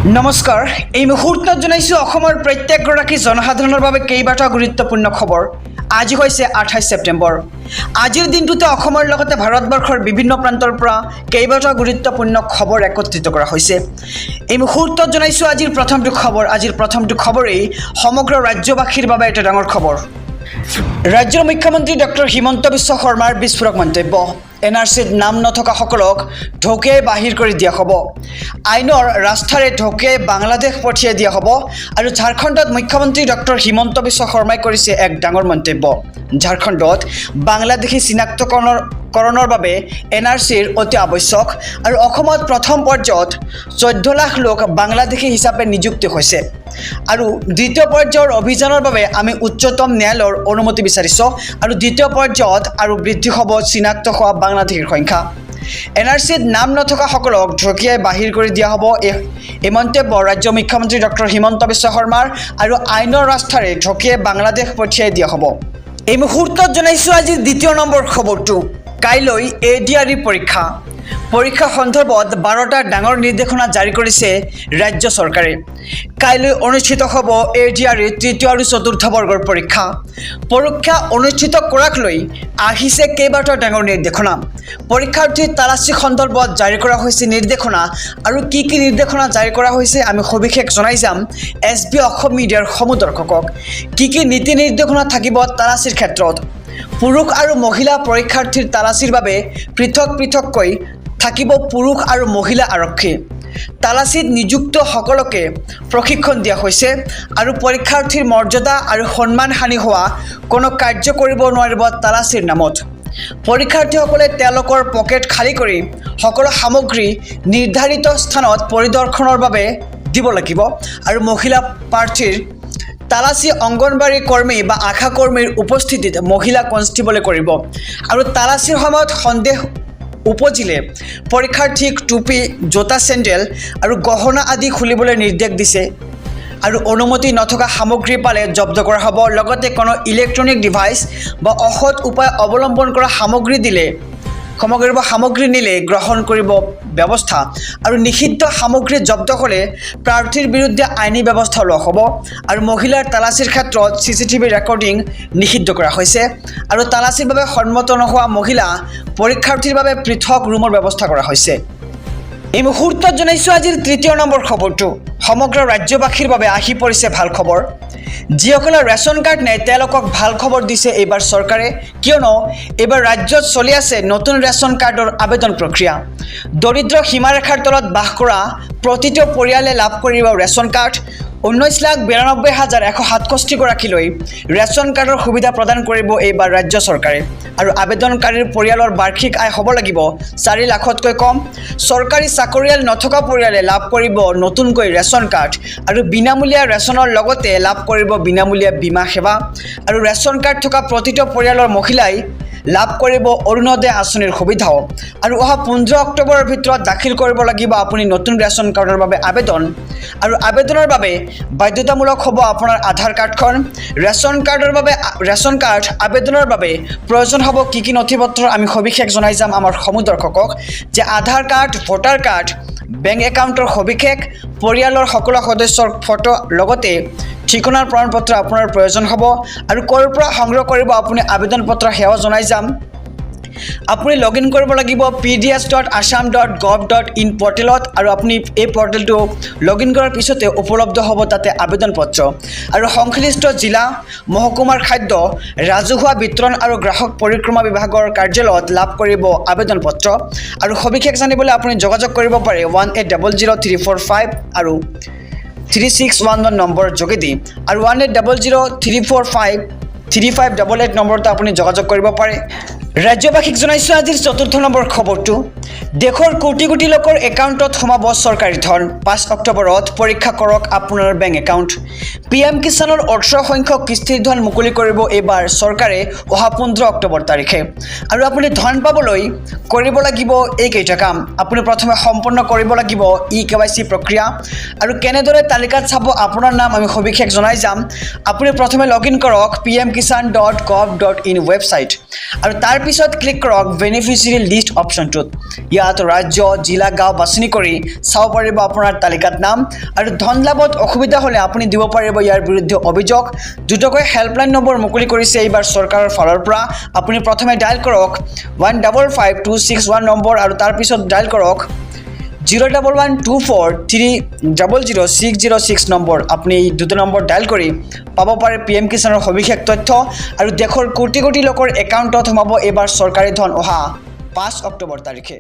নমস্কাৰ এই মুহূৰ্তত জনাইছো অসমৰ প্ৰত্যেকগৰাকী জনসাধাৰণৰ বাবে কেইবাটাও গুৰুত্বপূৰ্ণ খবৰ। আজি হৈছে 28 ছেপ্টেম্বৰ। আজিৰ দিনটোতে অসমৰ লগতে ভাৰতবৰ্ষৰ বিভিন্ন প্ৰান্তৰ পৰা কেইবাটাও গুৰুত্বপূৰ্ণ খবৰ একত্ৰিত কৰা হৈছে। এই মুহূৰ্তত জনাইছো আজিৰ প্ৰথমটো খবৰেই সমগ্ৰ ৰাজ্যবাসীৰ বাবে এটা ডাঙৰ খবৰ। ৰাজ্যৰ মুখ্যমন্ত্ৰী ডক্টৰ হিমন্ত বিশ্ব শৰ্মাৰ বিস্ফোৰক মন্তব্য। NRCত নাম নথকা সকলক ঢকিয়াই বাহিৰ কৰি দিয়া হ'ব। আইনৰ ৰাস্তাৰে ঢকিয়াই বাংলাদেশ পঠিয়াই দিয়া হ'ব। আৰু ঝাৰখণ্ডত মুখ্যমন্ত্ৰী ডক্টৰ হিমন্ত বিশ্ব শৰ্মাই কৰিছে এক ডাঙৰ মন্তব্য। ঝাৰখণ্ডত বাংলাদেশী চিনাক্তকৰণৰ বাবে NRCৰ অতি আৱশ্যক। আৰু অসমত প্ৰথম পৰ্যায়ত 14 লাখ লোক বাংলাদেশী হিচাপে নিযুক্তি হৈছে। আৰু দ্বিতীয় পৰ্যায়ৰ অভিযানৰ বাবে আমি উচ্চতম ন্যায়ালয়ৰ অনুমতি বিচাৰিছোঁ। আৰু দ্বিতীয় পৰ্যায়ত আৰু বৃদ্ধি হ'ব চিনাক্ত হোৱা বাংলাদেশীৰ সংখ্যা। NRCত নাম নথকা সকলক ঢকিয়াই বাহিৰ কৰি দিয়া হ'ব। এই মন্তব্য ৰাজ্য মুখ্যমন্ত্ৰী ডক্টৰ হিমন্ত বিশ্ব শৰ্মাৰ। আৰু আইনৰ ৰাস্তাৰে ঢকিয়াই বাংলাদেশ পঠিয়াই দিয়া হ'ব। এই মুহূৰ্তত জনাইছোঁ আজিৰ দ্বিতীয় নম্বৰ খবৰটো। কাইলৈ ADRE পৰীক্ষা সন্দৰ্ভত 12টা ডাঙৰ নিৰ্দেশনা জাৰি কৰিছে ৰাজ্য চৰকাৰে। কাইলৈ অনুষ্ঠিত হ'ব ADRE তৃতীয় আৰু চতুৰ্থ বৰ্গৰ পৰীক্ষা অনুষ্ঠিত কৰাক লৈ আহিছে কেইবাটাও ডাঙৰ নিৰ্দেশনা। পৰীক্ষাৰ্থীৰ তালাচী সন্দৰ্ভত জাৰি কৰা হৈছে নিৰ্দেশনা। আৰু কি নিৰ্দেশনা জাৰি কৰা হৈছে আমি সবিশেষ জনাই যাম SB অসম মিডিয়াৰ সমূহ দৰ্শকক। কি নীতি নিৰ্দেশনা থাকিব তালাচীৰ ক্ষেত্ৰত। পুৰুষ আৰু মহিলা পৰীক্ষাৰ্থীৰ তালাচীৰ বাবে পৃথককৈ থাকিব পুৰুষ আৰু মহিলা আৰক্ষী। তালাচীত নিযুক্ত সকলকে প্ৰশিক্ষণ দিয়া হৈছে। আৰু পৰীক্ষাৰ্থীৰ মৰ্যাদা আৰু সন্মানহানি হোৱা কোনো কাৰ্য কৰিব নোৱাৰিব তালাচীৰ নামত। পৰীক্ষাৰ্থীসকলে তেওঁলোকৰ পকেট খালী কৰি সকলো সামগ্ৰী নিৰ্ধাৰিত স্থানত পৰিদৰ্শনৰ বাবে দিব লাগিব। আৰু মহিলা প্ৰাৰ্থীৰ তালাচী অংগনবাড়ী কৰ্মী বা আশা কৰ্মীৰ উপস্থিতিত মহিলা কনষ্টেবলে কৰিব। আৰু তালাচীৰ সময়ত সন্দেহ উপজিলে পৰীক্ষাৰ্থীক টুপি, জোতা, চেণ্ডেল আৰু গহনা আদি খুলিবলৈ নিৰ্দেশ দিছে। আৰু অনুমতি নথকা সামগ্ৰী পালে জব্দ কৰা হ'ব। লগতে কোনো ইলেক্ট্ৰনিক ডিভাইচ বা অসৎ উপায় অৱলম্বন কৰা সামগ্ৰী নিলে গ্ৰহণ কৰিব ব্যৱস্থা। আৰু নিষিদ্ধ সামগ্ৰী জব্দ হ'লে প্ৰাৰ্থীৰ বিৰুদ্ধে আইনী ব্যৱস্থা লোৱা হ'ব। আৰু মহিলাৰ তালাচীৰ ক্ষেত্ৰত CCTV ৰেকৰ্ডিং নিষিদ্ধ কৰা হৈছে। আৰু তালাচীৰ বাবে সন্মত নোহোৱা মহিলা পৰীক্ষাৰ্থীৰ বাবে পৃথক ৰুমৰ ব্যৱস্থা কৰা হৈছে। এই মুহূৰ্তত জনাইছোঁ আজিৰ তৃতীয় নম্বৰ খবৰটো। সমগ্ৰ ৰাজ্যবাসীৰ বাবে আহি পৰিছে ভাল খবৰ। যিসকলৰ ৰেচন কাৰ্ড নাই তেওঁলোকক ভাল খবৰ দিছে এইবাৰ চৰকাৰে। কিয়নো এইবাৰ ৰাজ্যত চলি আছে নতুন ৰেচন কাৰ্ডৰ আবেদন প্ৰক্ৰিয়া। দৰিদ্ৰ সীমাৰেখাৰ তলত বাস কৰা প্ৰতিটো পৰিয়ালে লাভ কৰিব ৰেচন কাৰ্ড। 19,92,167 গৰাকীলৈ ৰেচন কাৰ্ডৰ সুবিধা প্ৰদান কৰিব এইবাৰ ৰাজ্য চৰকাৰে। আৰু আবেদনকাৰীৰ পৰিয়ালৰ বাৰ্ষিক আয় হ'ব লাগিব 4 লাখতকৈ কম। চৰকাৰী চাকৰিয়াল নথকা পৰিয়ালে লাভ কৰিব নতুনকৈ ৰেচন কাৰ্ড। আৰু বিনামূলীয়া ৰেচনৰ লগতে লাভ কৰিব বিনামূলীয়া বীমা সেৱা। আৰু ৰেচন কাৰ্ড থকা প্ৰতিটো পৰিয়ালৰ মহিলাই লাভ কৰিব অৰুণোদয় আঁচনিৰ সুবিধাও। আৰু অহা 15 অক্টোবৰৰ ভিতৰত দাখিল কৰিব লাগিব আপুনি নতুন ৰেচন কাৰ্ডৰ বাবে আবেদন। আৰু আবেদনৰ বাবে বাধ্যতামূলক হ'ব আপোনাৰ আধাৰ কাৰ্ডখন। ৰেচন কাৰ্ড আবেদনৰ বাবে প্ৰয়োজন হ'ব কি নথিপত্ৰ আমি সবিশেষ জনাই যাম আমাৰ সমূহ দৰ্শকক যে আধাৰ কাৰ্ড, ভোটাৰ কাৰ্ড, বেংক একাউণ্টৰ সবিশেষ, পৰিয়ালৰ সকলো সদস্যৰ ফটো লগতে ঠিকনাৰ প্ৰমাণপত্ৰ আপোনাৰ প্ৰয়োজন হ'ব। আৰু ক'ৰ পৰা সংগ্ৰহ কৰিব আপুনি আবেদন পত্ৰ সেৱা জনাই যাম। আপুনি লগইন কৰিব লাগিব pds.assam.gov.in পৰ্টেলত। আৰু আপুনি এই পৰ্টেলটো লগইন কৰাৰ পিছতে উপলব্ধ হ'ব তাতে আবেদন পত্ৰ। আৰু সংশ্লিষ্ট জিলা, মহকুমাৰ খাদ্য, ৰাজহুৱা বিতৰণ আৰু গ্ৰাহক পৰিক্ৰমা বিভাগৰ কাৰ্যালয়ত লাভ কৰিব আবেদন পত্ৰ। আৰু সবিশেষ জানিবলৈ আপুনি যোগাযোগ কৰিব পাৰে 18000345 আৰু 3611 নম্বৰৰ যোগেদি। আৰু 1800345358 নম্বৰতে আপুনি যোগাযোগ কৰিব পাৰে। ৰাজ্যবাসীক জনাইছোঁ আজিৰ চতুৰ্থ নম্বৰ খবৰটো। দেশৰ কোটি কোটি লোকৰ একাউণ্টত সোমাব চৰকাৰী ধন। 5 অক্টোবৰত পৰীক্ষা কৰক আপোনাৰ বেংক একাউণ্ট। PM কিষাণৰ 18 সংখ্যক কিস্তিৰ ধন মুকলি কৰিব এইবাৰ চৰকাৰে অহা 15 অক্টোবৰ তাৰিখে। আৰু আপুনি ধন পাবলৈ কৰিব লাগিব এইকেইটা কাম। আপুনি প্ৰথমে সম্পন্ন কৰিব লাগিব eKYC প্ৰক্ৰিয়া। আৰু কেনেদৰে তালিকাত চাব আপোনাৰ নাম আমি সবিশেষ জনাই যাম। আপুনি প্ৰথমে লগইন কৰক pmkisan.gov.in ৱেবছাইট। আৰু তাৰ পিছত ক্লিক কৰক বেনিফিচিয়াৰী লিষ্ট অপশ্যনটোত ইয়াত ৰাজ্য জিলা গাঁও বাছনি কৰি চাব পাৰিব আপোনাৰ তালিকাত নাম আৰু ধন লাভত অসুবিধা হ'লে আপুনি দিব পাৰিব ইয়াৰ বিৰুদ্ধে অভিযোগ দুটাকৈ হেল্পলাইন নম্বৰ মুকলি কৰিছে এইবাৰ চৰকাৰৰ ফালৰ পৰা আপুনি প্ৰথমে ডায়াল কৰক 155261 নম্বৰ আৰু তাৰ পিছত ডায়াল কৰক 01124300606 নম্বৰ আপুনি এই দুটা নম্বৰ ডায়াল কৰি পাব পাৰে PM কিষাণৰ সবিশেষ তথ্য আৰু দেশৰ কোটি কোটি লোকৰ একাউণ্টত সোমাব এইবাৰ চৰকাৰী ধন অহা 5 অক্টোবৰ তাৰিখে